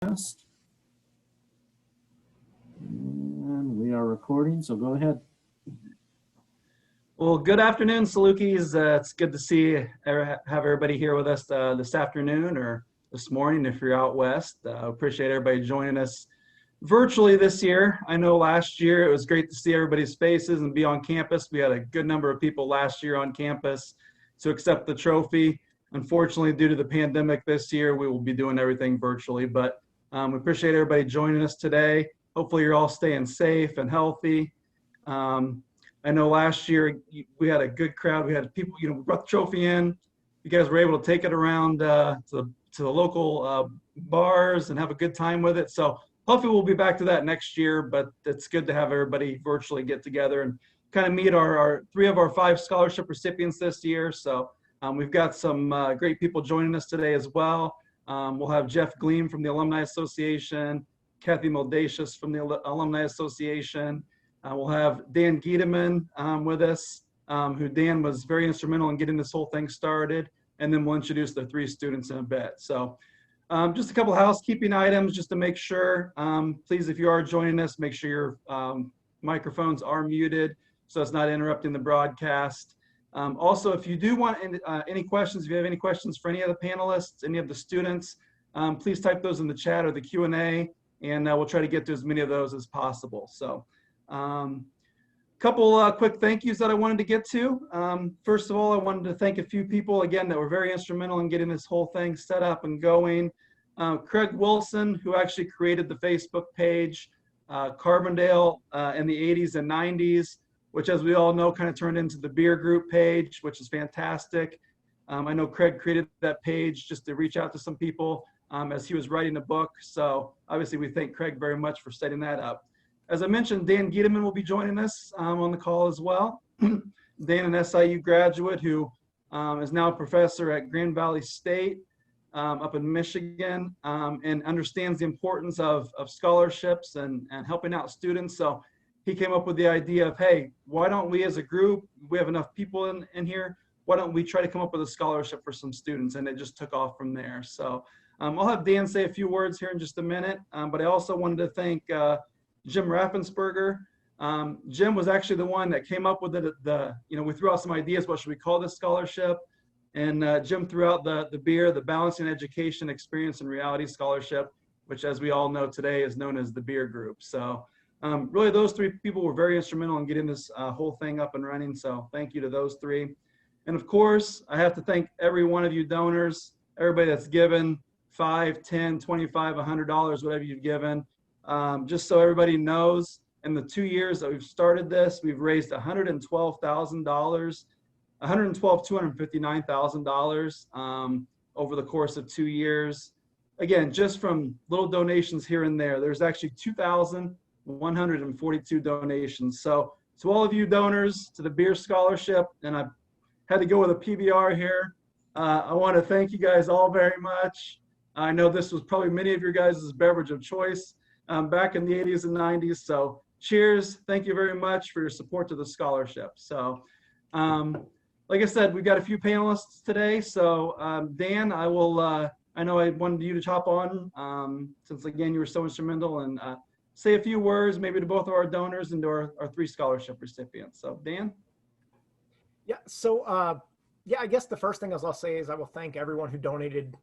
And we are recording, so go ahead. Well, good afternoon, Salukis. It's good to have everybody here with us this afternoon or this morning if you're out west. Appreciate everybody joining us virtually this year. I know last year it was great to see everybody's faces and be on campus. We had a good number of people last year on campus to accept the trophy. Unfortunately, due to the pandemic this year, we will be doing everything virtually, but we appreciate everybody joining us today. Hopefully you're all staying safe and healthy. I know last year we had a good crowd. We had people, we brought the trophy in. You guys were able to take it around to the local bars and have a good time with it. So hopefully we'll be back to that next year, but it's good to have everybody virtually get together and kind of meet our 3 of our 5 scholarship recipients this year. So we've got some great people joining us today as well. We'll have Jeff Gleim from the Alumni Association, Cathie Mieldezis from the Alumni Association. We'll have Dan Giedemann with us, who Dan was very instrumental in getting this whole thing started. And then we'll introduce the 3 students in a bit. So just a couple of housekeeping items just to make sure. Please, if you are joining us, make sure your microphones are muted so it's not interrupting the broadcast. Also, if you do want any questions, if you have any questions for any of the panelists, any of the students, please type those in the chat or the Q&A, and we'll try to get to as many of those as possible. So. Couple quick thank yous that I wanted to get to. First of all, I wanted to thank a few people again that were very instrumental in getting this whole thing set up and going. Craig Wilson, who actually created the Facebook page, Carbondale in the 80s and 90s, which as we all know kind of turned into the B.E.E.R group page, which is fantastic. I know Craig created that page just to reach out to some people as he was writing the book. So obviously we thank Craig very much for setting that up. As I mentioned, Dan Giedemann will be joining us on the call as well. Dan, an SIU graduate who is now a professor at Grand Valley State up in Michigan and understands the importance of scholarships and helping out students. So he came up with the idea of, hey, why don't we as a group, we have enough people in here, why don't we try to come up with a scholarship for some students? And it just took off from there. So I'll have Dan say a few words here in just a minute, but I also wanted to thank Jim Raffensperger. Jim was actually the one that came up with we threw out some ideas, what should we call this scholarship? And Jim threw out the B.E.E.R, the Balancing Education, Experience, and Reality Scholarship, which as we all know today is known as the B.E.E.R group. So really those 3 people were very instrumental in getting this whole thing up and running. So thank you to those 3. And of course, I have to thank every one of you donors, everybody that's given $5, $10, $25, $100, whatever you've given. Just so everybody knows, in the 2 years that we've started this, we've raised $112,000, $259,000 over the course of 2 years. Again, just from little donations here and there, there's actually 2,142 donations. So to all of you donors to the B.E.E.R scholarship, and I had to go with a PBR here, I want to thank you guys all very much. I know this was probably many of your guys' beverage of choice back in the 80s and 90s. So cheers. Thank you very much for your support to the scholarship. So like I said, we've got a few panelists today. So Dan, I know I wanted you to hop on since again, you were so instrumental and say a few words maybe to both of our donors and to our 3 scholarship recipients. So Dan. Yeah, so yeah, I guess the first thing I'll say is I will thank everyone who donated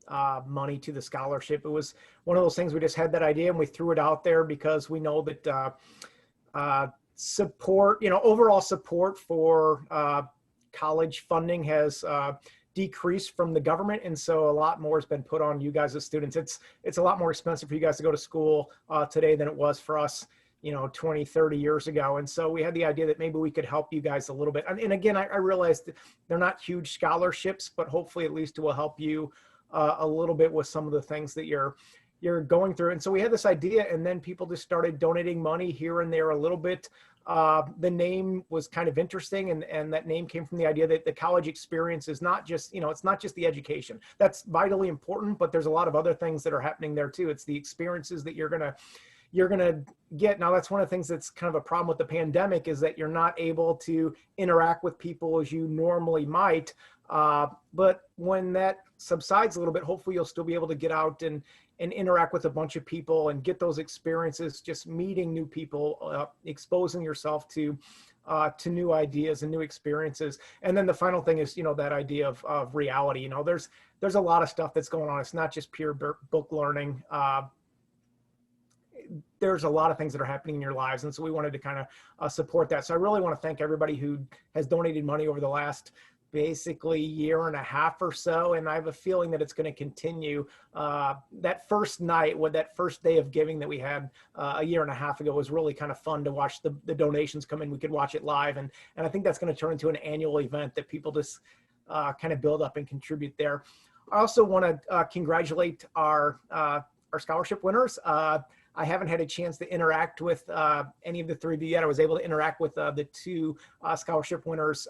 money to the scholarship. It was one of those things, we just had that idea and we threw it out there because we know that support, overall support for college funding has decreased from the government. And so a lot more has been put on you guys as students. It's a lot more expensive for you guys to go to school today than it was for us 20, 30 years ago. And so we had the idea that maybe we could help you guys a little bit. And again, I realized they're not huge scholarships, but hopefully at least it will help you a little bit with some of the things that you're going through. And so we had this idea and then people just started donating money here and there a little bit. The name was kind of interesting and that name came from the idea that the college experience is not just, it's not just the education. That's vitally important, but there's a lot of other things that are happening there too. It's the experiences that you're gonna get. Now, that's one of the things that's kind of a problem with the pandemic is that you're not able to interact with people as you normally might. But when that subsides a little bit, hopefully you'll still be able to get out and and interact with a bunch of people and get those experiences, just meeting new people, exposing yourself to new ideas and new experiences. And then the final thing is, that idea of reality. There's a lot of stuff that's going on. It's not just pure book learning. There's a lot of things that are happening in your lives. And so we wanted to kind of support that. So I really want to thank everybody who has donated money over the last basically year and a half or so. And I have a feeling that it's going to continue. That first night, that first day of giving that we had a year and a half ago was really kind of fun to watch the donations come in. We could watch it live. And I think that's going to turn into an annual event that people just kind of build up and contribute there. I also want to congratulate our scholarship winners. I haven't had a chance to interact with any of the three of you yet. I was able to interact with the two scholarship winners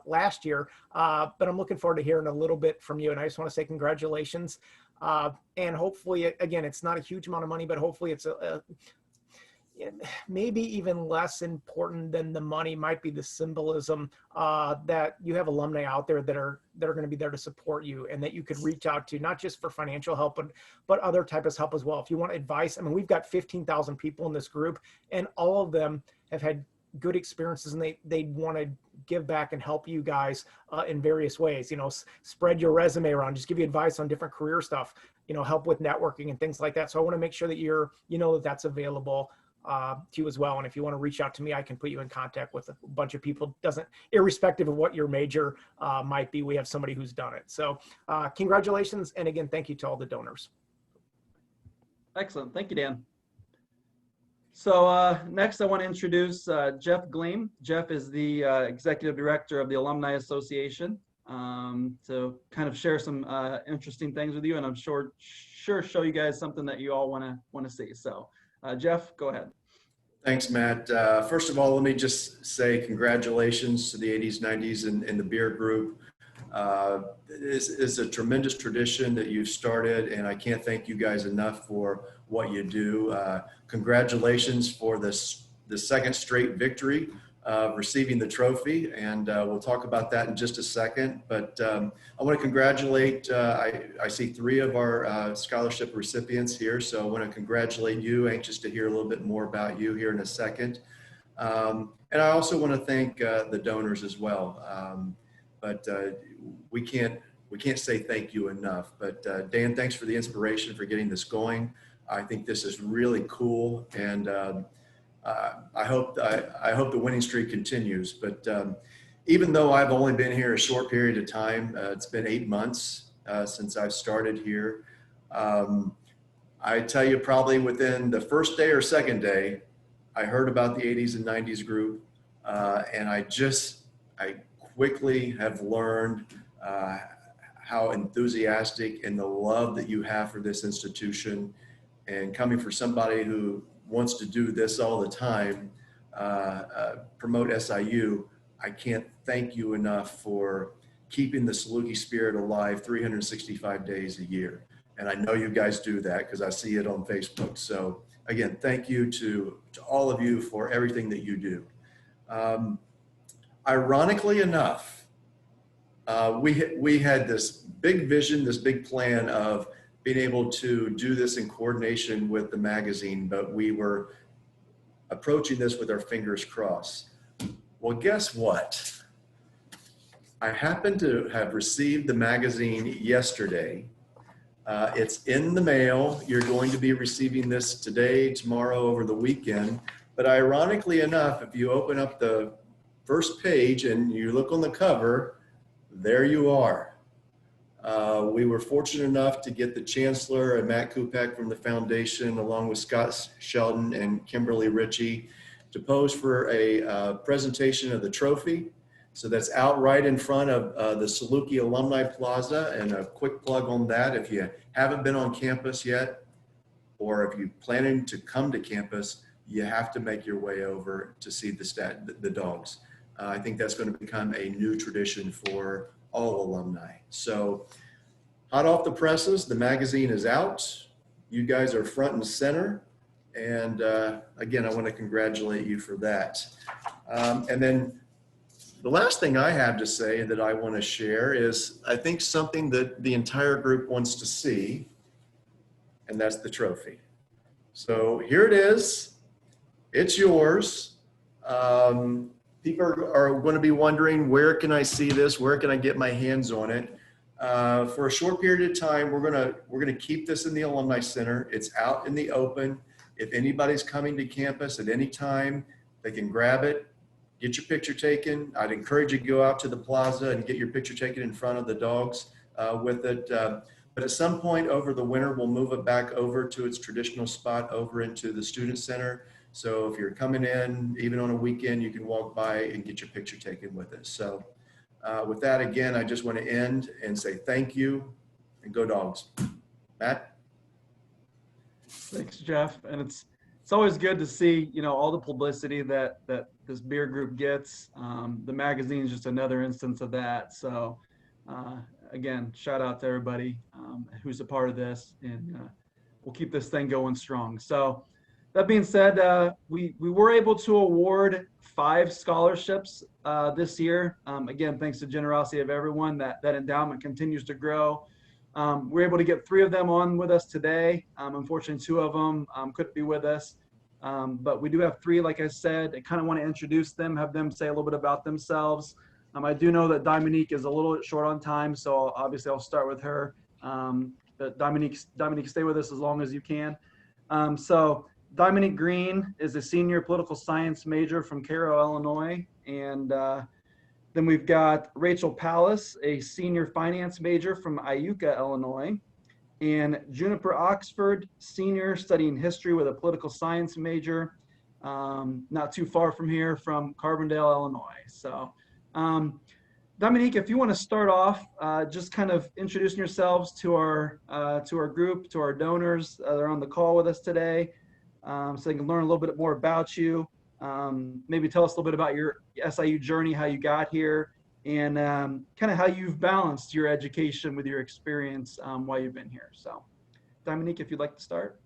last year, but I'm looking forward to hearing a little bit from you. And I just want to say congratulations. And hopefully, again, it's not a huge amount of money, but hopefully it's maybe even less important than the money might be the symbolism that you have alumni out there that are going to be there to support you, and that you could reach out to, not just for financial help, but other types of help as well. If you want advice, I mean, we've got 15,000 people in this group, and all of them have had good experiences, and they want to give back and help you guys in various ways. Spread your resume around, just give you advice on different career stuff, help with networking and things like that. So I want to make sure that that's available to you as well. And if you want to reach out to me, I can put you in contact with a bunch of people. Irrespective of what your major might be, we have somebody who's done it. So congratulations. And again, thank you to all the donors. Excellent. Thank you, Dan. So next I want to introduce Jeff Gleim. Jeff is the Executive Director of the Alumni Association, to kind of share some interesting things with you, and I'm sure show you guys something that you all want to see. So Jeff, go ahead. Thanks, Matt. First of all, let me just say congratulations to the 80s, 90s, and the B.E.E.R group. It's a tremendous tradition that you've started, and I can't thank you guys enough for what you do. Congratulations for the second straight victory of receiving the trophy, and we'll talk about that in just a second. But I want to congratulate, I see three of our scholarship recipients here, so I want to congratulate you. Anxious to hear a little bit more about you here in a second. And I also want to thank the donors as well. But we can't say thank you enough. But Dan, thanks for the inspiration for getting this going. I think this is really cool, and I hope the winning streak continues. But even though I've only been here a short period of time, it's been 8 months since I've started here. I tell you, probably within the first day or second day, I heard about the 80s and 90s group, and I quickly have learned how enthusiastic and the love that you have for this institution. And coming from somebody who wants to do this all the time, promote SIU, I can't thank you enough for keeping the Saluki spirit alive 365 days a year. And I know you guys do that because I see it on Facebook. So again, thank you to all of you for everything that you do. Ironically enough, we had this big vision, this big plan of being able to do this in coordination with the magazine, but we were approaching this with our fingers crossed. Well, guess what? I happened to have received the magazine yesterday. It's in the mail. You're going to be receiving this today, tomorrow, over the weekend. But ironically enough, if you open up the first page and you look on the cover, there you are. We were fortunate enough to get the Chancellor and Matt Kupek from the foundation, along with Scott Sheldon and Kimberly Ritchie, to pose for a presentation of the trophy. So that's out right in front of the Saluki Alumni Plaza. And a quick plug on that, if you haven't been on campus yet, or if you're planning to come to campus, you have to make your way over to see the dogs. I think that's going to become a new tradition for all alumni. So hot off the presses, the magazine is out. You guys are front and center. And again, I want to congratulate you for that. And then the last thing I have to say that I want to share is, I think something that the entire group wants to see. and that's the trophy. So here it is. It's yours. People are going to be wondering, where can I see this? Where can I get my hands on it? For a short period of time, we're gonna keep this in the Alumni Center. It's out in the open. If anybody's coming to campus at any time, they can grab it, get your picture taken. I'd encourage you to go out to the plaza and get your picture taken in front of the dogs with it. But at some point over the winter, we'll move it back over to its traditional spot over into the Student Center. So if you're coming in, even on a weekend, you can walk by and get your picture taken with it. So with that, again, I just want to end and say thank you and go Dogs. Matt? Thanks, Jeff. And it's always good to see, you know, all the publicity that this B.E.E.R group gets. The magazine is just another instance of that. So again, shout out to everybody who's a part of this, and we'll keep this thing going strong. So that being said, we were able to award 5 scholarships this year. Again, thanks to the generosity of everyone, that endowment continues to grow. We're able to get 3 of them on with us today. Unfortunately, 2 of them couldn't be with us. But we do have 3, like I said. I kind of want to introduce them, have them say a little bit about themselves. I do know that Diamoneek is a little short on time, so obviously I'll start with her. But Diamoneek, stay with us as long as you can. So Diamoneek Green is a senior political science major from Cairo, Illinois. And then we've got Rachel Powless, a senior finance major from Iuka, Illinois. And Juniper Oxford, senior studying history with a political science major, not too far from here, from Carbondale, Illinois. So Diamoneek, if you want to start off, just kind of introducing yourselves to our group, to our donors that are on the call with us today, so they can learn a little bit more about you. Maybe tell us a little bit about your SIU journey, how you got here, and kind of how you've balanced your education with your experience while you've been here. So Diamoneek, if you'd like to start.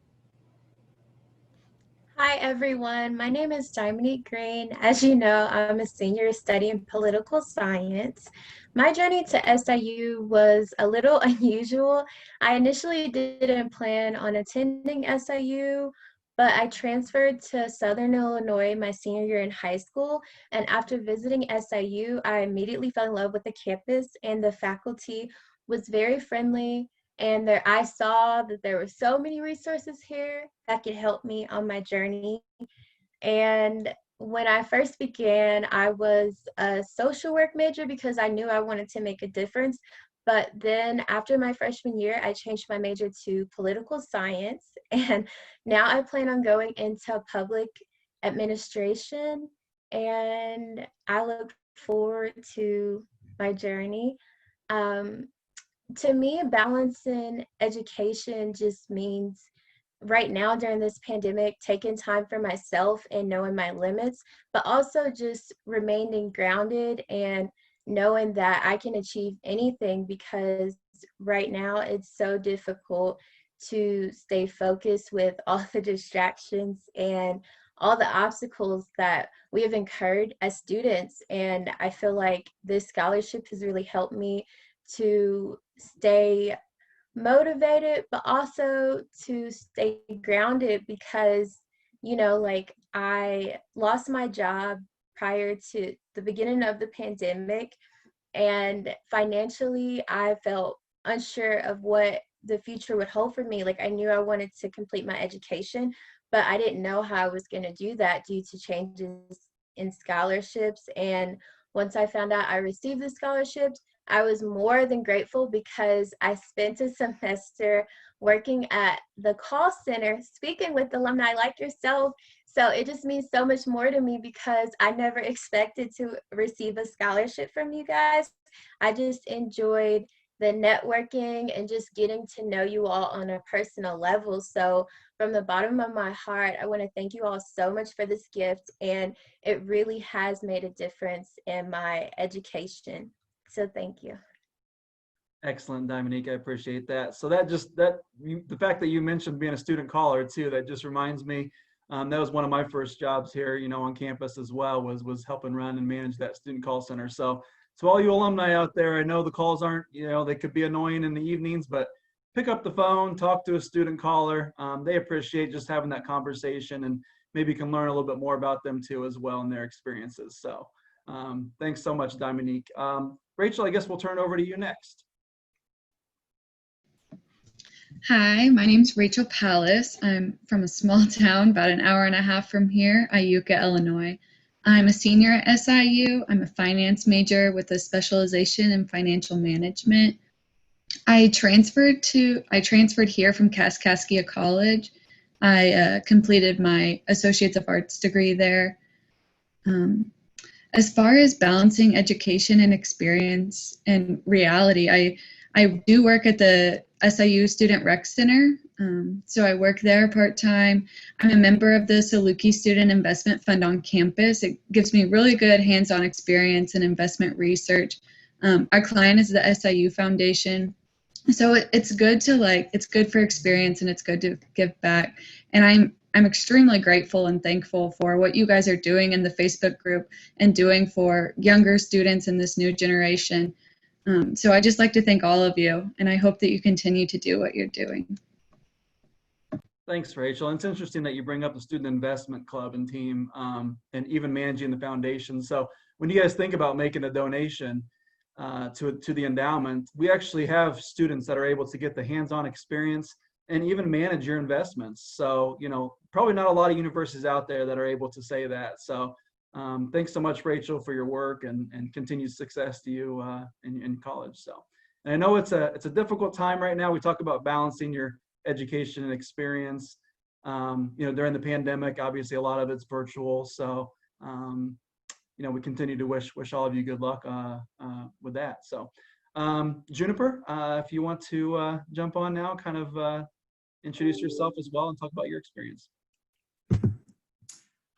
Hi, everyone. My name is Diamoneek Green. As you know, I'm a senior studying political science. My journey to SIU was a little unusual. I initially didn't plan on attending SIU, but I transferred to Southern Illinois my senior year in high school. And after visiting SIU, I immediately fell in love with the campus, and the faculty was very friendly. And I saw that there were so many resources here that could help me on my journey. And when I first began, I was a social work major because I knew I wanted to make a difference. But then after my freshman year, I changed my major to political science. And now I plan on going into public administration. And I look forward to my journey. To me, balancing education just means right now during this pandemic, taking time for myself and knowing my limits, but also just remaining grounded and knowing that I can achieve anything, because right now it's so difficult to stay focused with all the distractions and all the obstacles that we have incurred as students. And I feel like this scholarship has really helped me to stay motivated, but also to stay grounded, because, you know, like, I lost my job prior to the beginning of the pandemic, and financially I felt unsure of what the future would hold for me. Like, I knew I wanted to complete my education, but I didn't know how I was going to do that due to changes in scholarships. And once I found out I received the scholarships, I was more than grateful, because I spent a semester working at the call center, speaking with alumni like yourself. So it just means so much more to me, because I never expected to receive a scholarship from you guys. I just enjoyed the networking and just getting to know you all on a personal level. So from the bottom of my heart, I want to thank you all so much for this gift, and it really has made a difference in my education. So thank you. Excellent, Diamoneek. I appreciate that. So the fact that you mentioned being a student caller too, that just reminds me, that was one of my first jobs here, you know, on campus as well, was helping run and manage that student call center. So all you alumni out there, I know the calls aren't, you know, they could be annoying in the evenings, but pick up the phone, talk to a student caller. They appreciate just having that conversation, and maybe can learn a little bit more about them too as well and their experiences. So thanks so much, Diamoneek. Rachel, I guess we'll turn it over to you next. Hi, my name's Rachel Powless. I'm from a small town about an hour and a half from here, Iuka, Illinois. I'm a senior at SIU. I'm a finance major with a specialization in financial management. I transferred here from Kaskaskia College. I completed my Associates of Arts degree there. As far as balancing education and experience and reality, I do work at the SIU Student Rec Center. So I work there part-time. I'm a member of the Saluki Student Investment Fund on campus. It gives me really good hands-on experience in investment research. Our client is the SIU Foundation. So it's good it's good for experience, and it's good to give back. And I'm extremely grateful and thankful for what you guys are doing in the Facebook group and doing for younger students in this new generation. So I just like to thank all of you, and I hope that you continue to do what you're doing. Thanks, Rachel. And it's interesting that you bring up the Student Investment Club and team, and even managing the foundation. So when you guys think about making a donation to the endowment, we actually have students that are able to get the hands-on experience and even manage your investments. So, probably not a lot of universities out there that are able to say that. So thanks so much, Rachel, for your work, and continued success to you in college. So, and I know it's a difficult time right now. We talk about balancing your education and experience. During the pandemic, obviously a lot of it's virtual. So, we continue to wish all of you good luck with that. So, Juniper, if you want to jump on now, kind of introduce yourself as well and talk about your experience.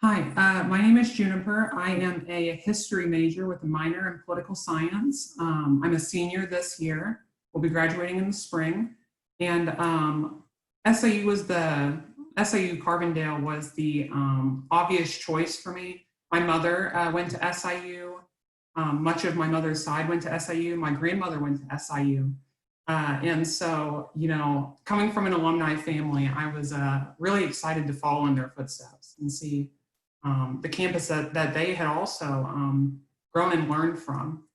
Hi, my name is Juniper. I am a history major with a minor in political science. I'm a senior this year. We'll be graduating in the spring. And SIU Carbondale was the obvious choice for me. My mother went to SIU. Much of my mother's side went to SIU. My grandmother went to SIU. And so, coming from an alumni family, I was really excited to follow in their footsteps and see the campus that they had also grown and learned from.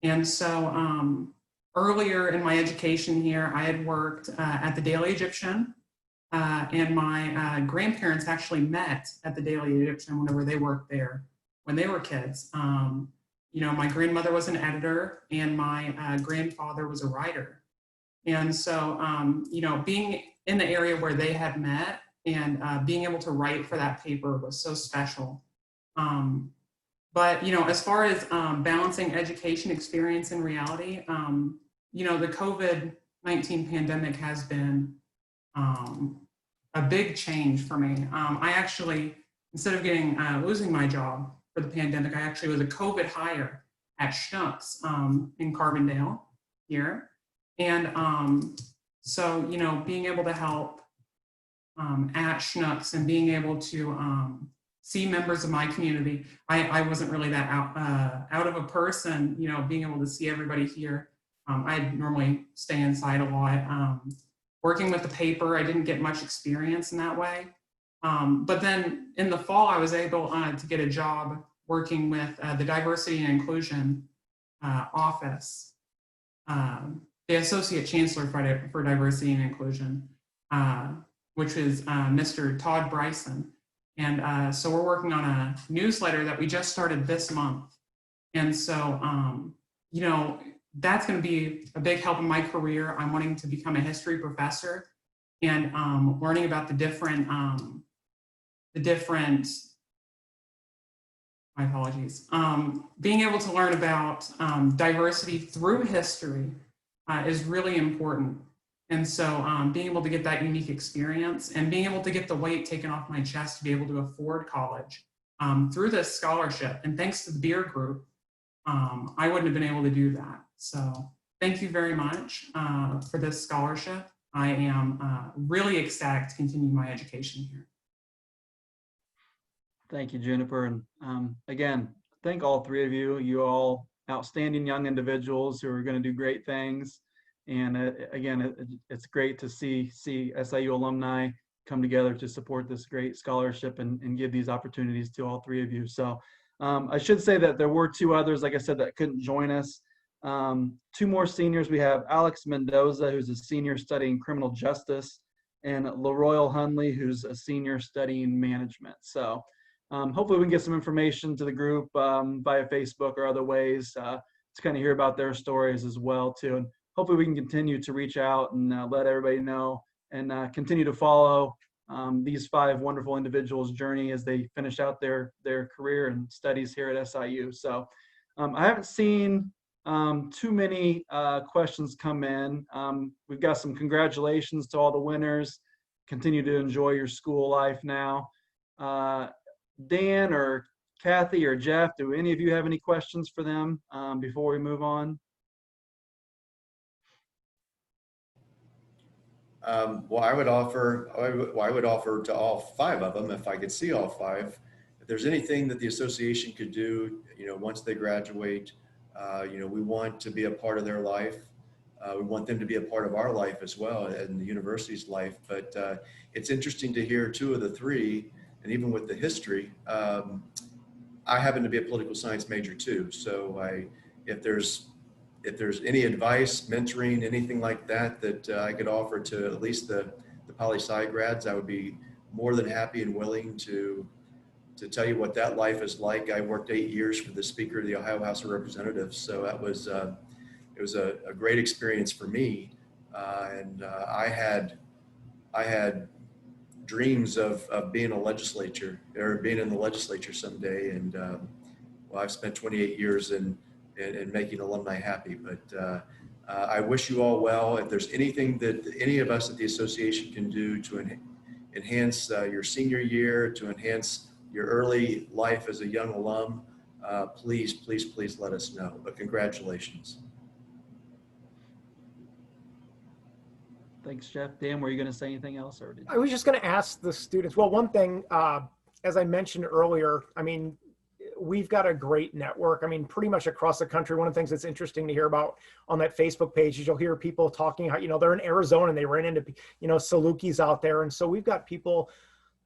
And so earlier in my education here, I had worked at the Daily Egyptian, and my grandparents actually met at the Daily Egyptian whenever they worked there when they were kids. My grandmother was an editor, and my grandfather was a writer. And so, being in the area where they had met and being able to write for that paper was so special. But, as far as balancing education experience and reality, the COVID-19 pandemic has been a big change for me. I actually, instead of losing my job for the pandemic, I actually was a COVID hire at Schnucks in Carbondale here. And so, being able to help at Schnucks and being able to see members of my community. I wasn't really that out of a person, being able to see everybody here. I normally stay inside a lot. Working with the paper, I didn't get much experience in that way. But then in the fall, I was able to get a job working with the Diversity and Inclusion Office, the Associate Chancellor for Diversity and Inclusion, which is Mr. Todd Bryson. And so we're working on a newsletter that we just started this month. And so, that's going to be a big help in my career. I'm wanting to become a history professor and learning about the different, my apologies, being able to learn about diversity through history is really important. And so being able to get that unique experience and being able to get the weight taken off my chest to be able to afford college through this scholarship. And thanks to the B.E.E.R group, I wouldn't have been able to do that. So thank you very much for this scholarship. I am really ecstatic to continue my education here. Thank you, Juniper. And again, thank all three of you. You all outstanding young individuals who are going to do great things. And again, it's great to see SIU alumni come together to support this great scholarship and give these opportunities to all three of you. So I should say that there were two others, like I said, that couldn't join us. Two more seniors. We have Alex Mendoza, who's a senior studying criminal justice, and LaRoyal Hunley, who's a senior studying management. So hopefully we can get some information to the group via Facebook or other ways to kind of hear about their stories as well too. And hopefully we can continue to reach out and let everybody know and continue to follow these five wonderful individuals' journey as they finish out their career and studies here at SIU. So I haven't seen too many questions come in. We've got some congratulations to all the winners. Continue to enjoy your school life now. Dan or Cathie or Jeff, do any of you have any questions for them before we move on? Well, I would offer to all five of them, if I could see all five, if there's anything that the association could do, once they graduate, we want to be a part of their life. We want them to be a part of our life as well, and the university's life. But it's interesting to hear two of the three, and even with the history, I happen to be a political science major too. So if there's any advice, mentoring, anything like that I could offer to at least the poli-sci grads, I would be more than happy and willing to tell you what that life is like. I worked 8 years for the Speaker of the Ohio House of Representatives, so that was it was a great experience for me, and I had dreams of being a legislature or being in the legislature someday, and well, I've spent 28 years in making alumni happy, but I wish you all well. If there's anything that any of us at the association can do to enhance your senior year, to enhance your early life as a young alum, please let us know. But congratulations. Thanks, Jeff. Dan, were you going to say anything else? Or did you? I was just going to ask the students, well, one thing, as I mentioned earlier, I mean, we've got a great network. I mean, pretty much across the country. One of the things that's interesting to hear about on that Facebook page is you'll hear people talking how, they're in Arizona and they ran into, Salukis out there. And so we've got people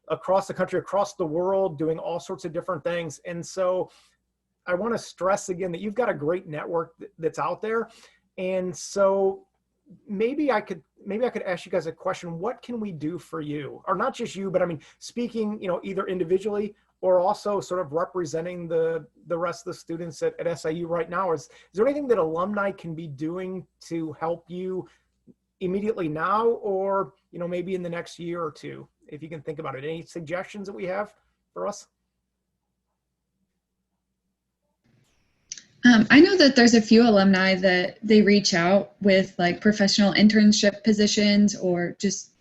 across the country, across the world, doing all sorts of different things. And so I want to stress again that you've got a great network that's out there. And so maybe I could ask you guys a question. What can we do for you? Or not just you, but I mean, speaking, either individually or also sort of representing the rest of the students at SIU right now. Is there anything that alumni can be doing to help you immediately now, or, maybe in the next year or two, if you can think about it? Any suggestions that we have for us? I know that there's a few alumni that they reach out with like professional internship positions or just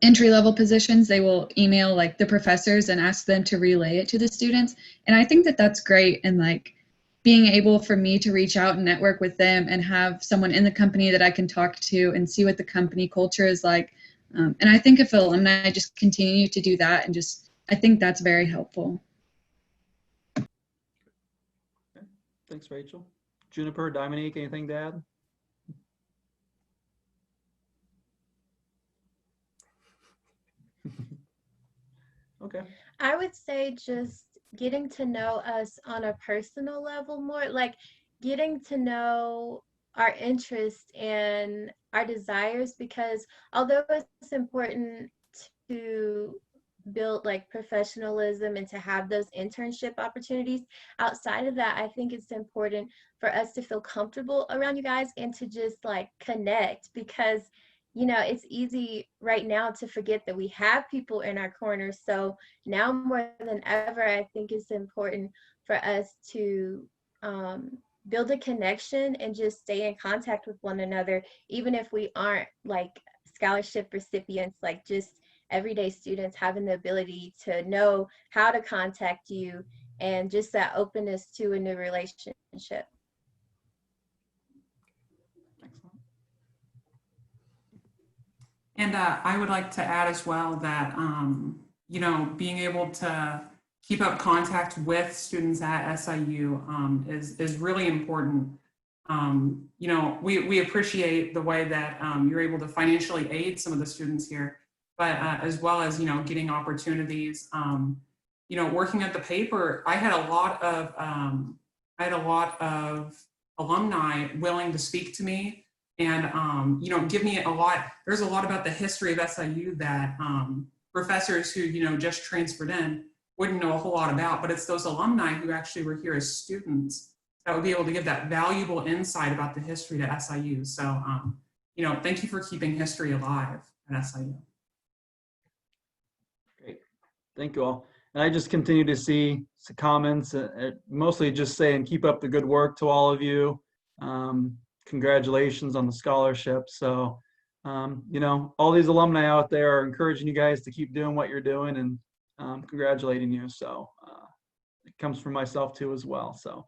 entry-level positions. They will email like the professors and ask them to relay it to the students. And I think that that's great. And like being able for me to reach out and network with them and have someone in the company that I can talk to and see what the company culture is like. And I think if alumni just continue to do that, and I think that's very helpful. Thanks, Rachel. Juniper, Diamoneek, anything to add? Okay. I would say just getting to know us on a personal level more, like getting to know our interests and our desires, because although it's important to build like professionalism and to have those internship opportunities, outside of that, I think it's important for us to feel comfortable around you guys and to just like connect, because it's easy right now to forget that we have people in our corner. So now more than ever, I think it's important for us to build a connection and just stay in contact with one another, even if we aren't like scholarship recipients, like just everyday students, having the ability to know how to contact you and just that openness to a new relationship. And I would like to add as well that, being able to keep up contact with students at SIU is really important. You know, we appreciate the way that you're able to financially aid some of the students here, but as well as, you know, getting opportunities. You know, working at the paper, I had a lot of alumni willing to speak to me and, you know, give me a lot. There's a lot about the history of SIU that professors who, you know, just transferred in wouldn't know a whole lot about, but it's those alumni who actually were here as students that would be able to give that valuable insight about the history to SIU. So, you know, thank you for keeping history alive at SIU. Great. Thank you all. And I just continue to see some comments, mostly just saying keep up the good work to all of you. Congratulations on the scholarship. So, you know, all these alumni out there are encouraging you guys to keep doing what you're doing and congratulating you. So it comes from myself too as well. So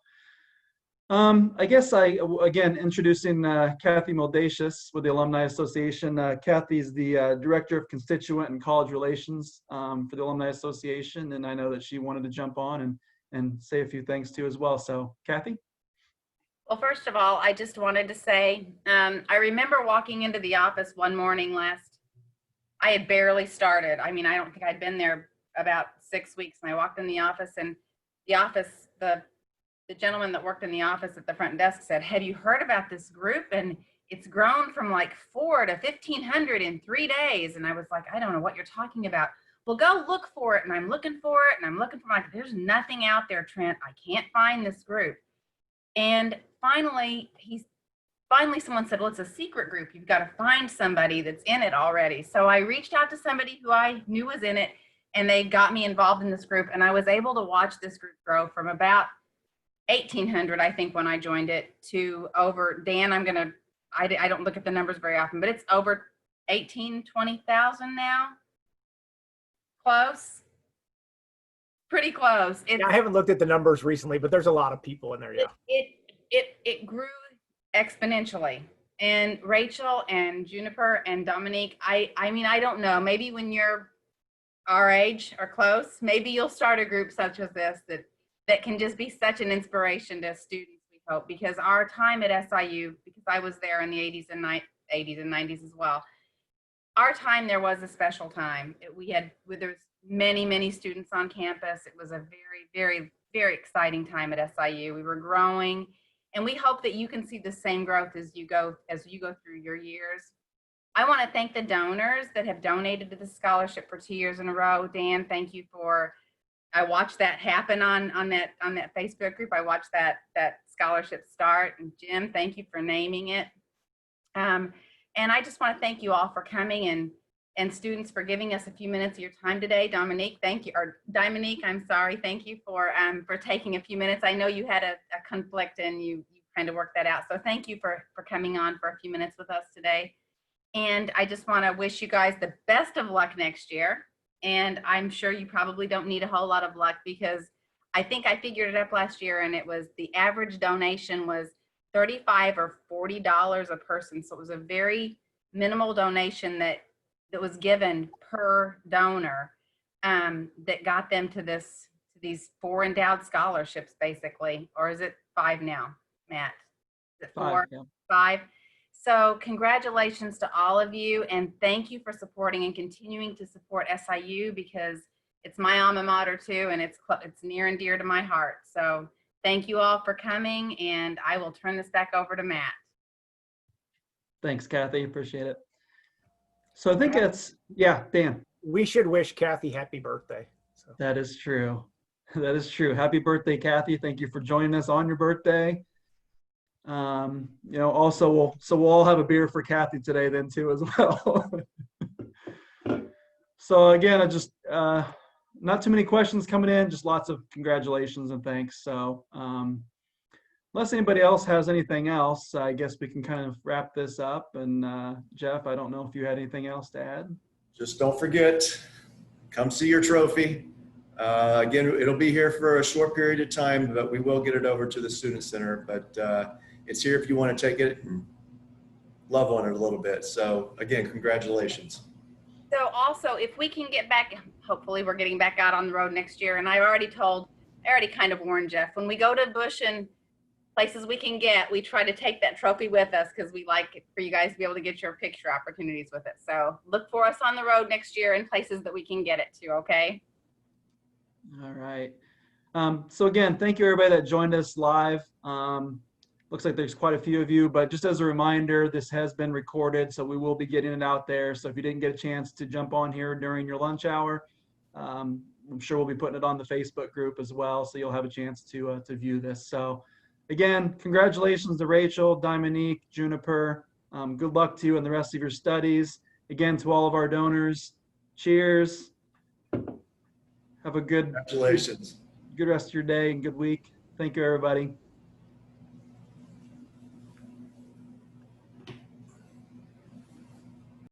I guess again, introducing Cathie Mieldezis with the Alumni Association. Cathie's the Director of Constituent and College Relations for the Alumni Association, and I know that she wanted to jump on and say a few things too as well. So, Cathie? Well, first of all, I just wanted to say, I remember walking into the office one morning I had barely started. I mean, I don't think I'd been there about 6 weeks, and I walked in the office, and the gentleman that worked in the office at the front desk said, "Have you heard about this group? And it's grown from like 4 to 1,500 in 3 days." And I was like, "I don't know what you're talking about." "Well, go look for it." And I'm looking for it, and I'm looking for there's nothing out there, Trent. I can't find this group. And finally someone said, "Well, it's a secret group. You've got to find somebody that's in it already." So I reached out to somebody who I knew was in it, and they got me involved in this group. And I was able to watch this group grow from about 1,800, I think, when I joined it, to over, Dan, I don't look at the numbers very often, but it's over 20,000 now. Close. Pretty close. Yeah, I haven't looked at the numbers recently, but there's a lot of people in there. Yeah. It grew exponentially. And Rachel and Juniper and Dominique, I mean, I don't know, maybe when you're our age or close, maybe you'll start a group such as this that can just be such an inspiration to students, we hope, because our time at SIU, because I was there in the 80s and 90s as well, our time there was a special time. There's many students on campus. It was a very exciting time at SIU. We were growing, and we hope that you can see the same growth as you go through your years. I want to thank the donors that have donated to the scholarship for 2 years in a row. Dan, thank you I watched that happen on that Facebook group. I watched that scholarship start. And Jim, thank you for naming it. And I just want to thank you all for coming, and students for giving us a few minutes of your time today. Dominique, thank you, or Diamoneek, I'm sorry. Thank you for taking a few minutes. I know you had a conflict and you kind of worked that out. So thank you for coming on for a few minutes with us today. And I just want to wish you guys the best of luck next year. And I'm sure you probably don't need a whole lot of luck, because I think I figured it up last year, and it was the average donation was $35 or $40 a person. So it was a very minimal donation that was given per donor that got them to these 4 endowed scholarships, basically. Or is it 5 now, Matt? Is it 4? 5, yeah. 5. So congratulations to all of you, and thank you for supporting and continuing to support SIU, because it's my alma mater too, and it's near and dear to my heart. So thank you all for coming, and I will turn this back over to Matt. Thanks, Cathie. Appreciate it. So I think yeah, Dan. We should wish Cathie happy birthday. So. That is true. That is true. Happy birthday, Cathie. Thank you for joining us on your birthday. You know, also we'll all have a beer for Cathie today then too as well. So again, I just not too many questions coming in, just lots of congratulations and thanks. So unless anybody else has anything else, I guess we can kind of wrap this up. And Jeff, I don't know if you had anything else to add. Just don't forget, come see your trophy. Again, it'll be here for a short period of time, but we will get it over to the Student Center. But it's here if you want to take it and love on it a little bit. So again, congratulations. So also, if we can get back, hopefully we're getting back out on the road next year. And I already kind of warned Jeff, when we go to Bush and places we can get, we try to take that trophy with us because we like for you guys to be able to get your picture opportunities with it. So look for us on the road next year in places that we can get it to, okay? All right. So again, thank you everybody that joined us live. Looks like there's quite a few of you, but just as a reminder, this has been recorded, so we will be getting it out there. So if you didn't get a chance to jump on here during your lunch hour, I'm sure we'll be putting it on the Facebook group as well, so you'll have a chance to view this. So again, congratulations to Rachel, Diamoneek, Juniper. Good luck to you in the rest of your studies. Again, to all of our donors, cheers. Have a good Congratulations. rest of your day and good week. Thank you, everybody.